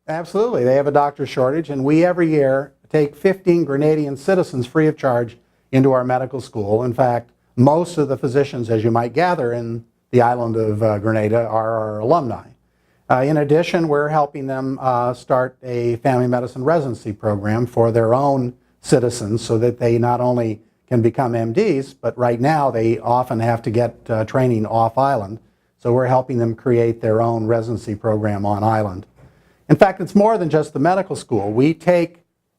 Absolutely. They have a doctor shortage, and we every year take 15 Grenadian citizens free of charge into our medical school. In fact, most of the physicians, as you might gather, in the island of Grenada are our alumni. In addition, we're helping them start a family medicine residency program for their own citizens so that they not only can become MDs, but right now they often have to get training off island. So we're helping them create their own residency program on island. In fact, it's more than just the medical school. We take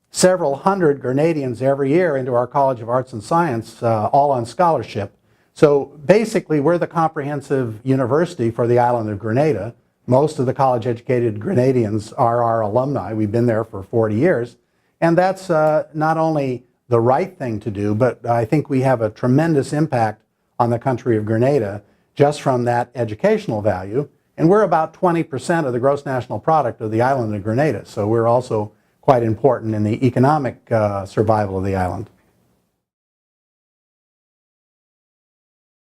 several hundred Grenadians every year into our College of Arts and Science, all on scholarship. So basically, we're the comprehensive university for the island of Grenada. Most of the college-educated Grenadians are our alumni. We've been there for 40 years. And that's not only the right thing to do, but I think we have a tremendous impact on the country of Grenada just from that educational value. And we're about 20% of the gross national product of the island of Grenada, so we're also quite important in the economic survival of the island.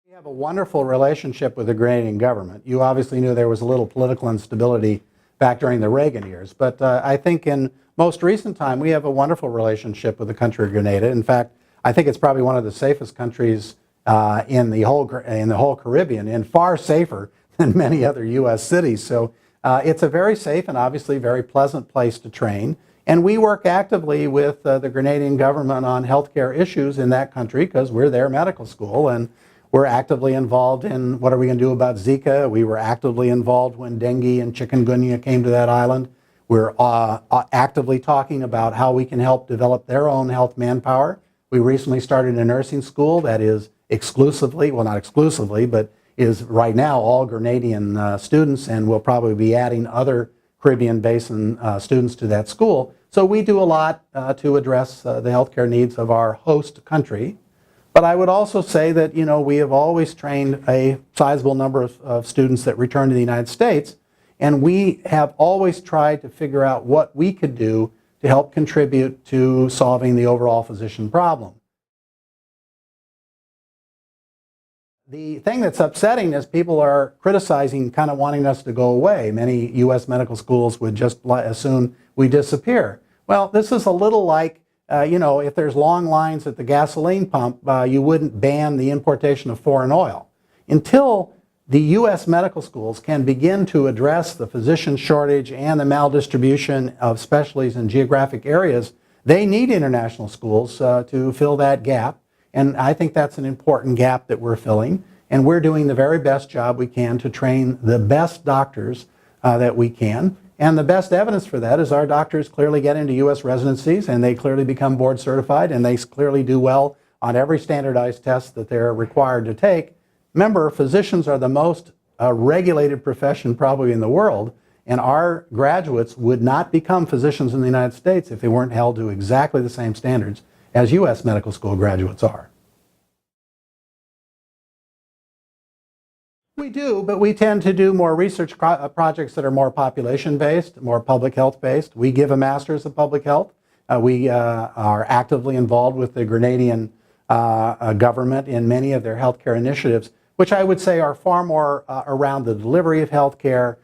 We have a wonderful relationship with the Grenadian government. You obviously knew there was a little political instability back during the Reagan years, but I think in most recent time we have a wonderful relationship with the country of Grenada. In fact, I think it's probably one of the safest countries in the whole Caribbean, and far safer than many other U.S. cities. So it's a very safe and obviously very pleasant place to train. And we work actively with the Grenadian government on healthcare issues in that country because we're their medical school, and we're actively involved in what are we going to do about Zika. We were actively involved when dengue and chikungunya came to that island. We're actively talking about how we can help develop their own health manpower. We recently started a nursing school that is exclusively, well, not exclusively, but is right now all Grenadian students, and we'll probably be adding other Caribbean Basin students to that school. So we do a lot to address the healthcare needs of our host country. But I would also say that, you know, we have always trained a sizable number of students that return to the United States, and we have always tried to figure out what we could do to help contribute to solving the overall physician problem. The thing that's upsetting is people are criticizing, kind of wanting us to go away. Many U.S. medical schools would just as soon we disappear. Well, this is a little like, you know, if there's long lines at the gasoline pump, you wouldn't ban the importation of foreign oil. Until the U.S. medical schools can begin to address the physician shortage and the maldistribution of specialties in geographic areas, they need international schools to fill that gap. And I think that's an important gap that we're filling. And we're doing the very best job we can to train the best doctors that we can. And the best evidence for that is our doctors clearly get into U.S. residencies, and they clearly become board certified, and they clearly do well on every standardized test that they're required to take. Remember, physicians are the most regulated profession probably in the world, and our graduates would not become physicians in the United States if they weren't held to exactly the same standards as U.S. medical school graduates are. We do, but we tend to do more research projects that are more population-based, more public health-based. We give a master's of public health. We are actively involved with the Grenadian government in many of their healthcare initiatives, which I would say are far more around the delivery of healthcare,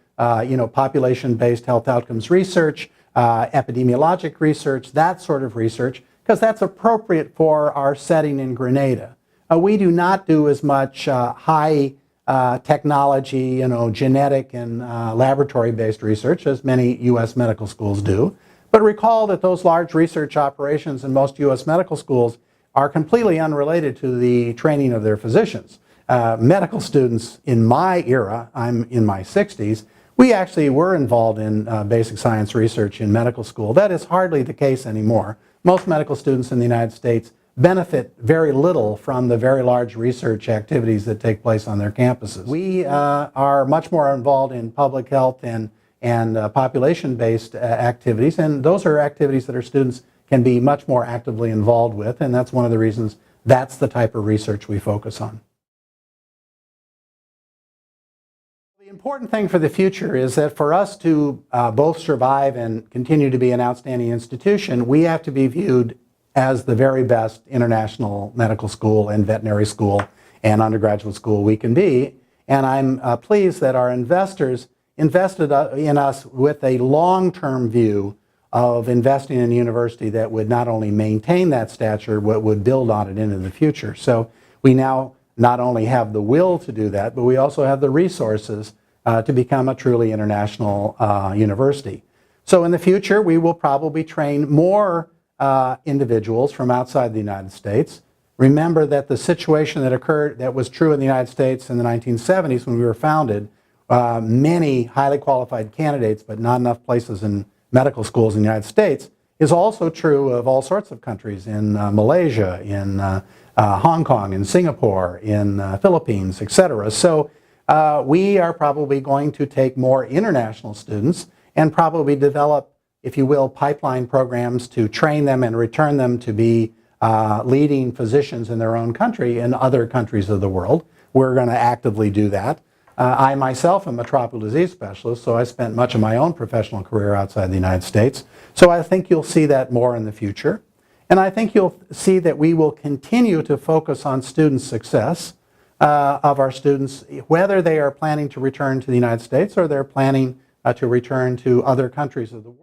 you know, population-based health outcomes research, epidemiologic research, that sort of research, because that's appropriate for our setting in Grenada. We do not do as much high technology, you know, genetic and laboratory-based research as many U.S. medical schools do. But recall that those large research operations in most U.S. medical schools are completely unrelated to the training of their physicians. Medical students in my era, I'm in my 60s, we actually were involved in basic science research in medical school. That is hardly the case anymore. Most medical students in the United States benefit very little from the very large research activities that take place on their campuses. We are much more involved in public health and population-based activities, and those are activities that our students can be much more actively involved with, and that's one of the reasons that's the type of research we focus on. The important thing for the future is that for us to both survive and continue to be an outstanding institution, we have to be viewed as the very best international medical school and veterinary school and undergraduate school we can be. And I'm pleased that our investors invested in us with a long-term view of investing in a university that would not only maintain that stature, but would build on it into the future. So we now not only have the will to do that, but we also have the resources to become a truly international university. So in the future, we will probably train more individuals from outside the United States. Remember that the situation that occurred, that was true in the United States in the 1970s when we were founded, many highly qualified candidates, but not enough places in medical schools in the United States, is also true of all sorts of countries in Malaysia, in Hong Kong, in Singapore, in Philippines, etc. So we are probably going to take more international students and probably develop, if you will, pipeline programs to train them and return them to be leading physicians in their own country and other countries of the world. We're going to actively do that. I myself am a tropical disease specialist, so I spent much of my own professional career outside the United States. So I think you'll see that more in the future. And I think you'll see that we will continue to focus on student success of our students, whether they are planning to return to the United States or they're planning to return to other countries of the world.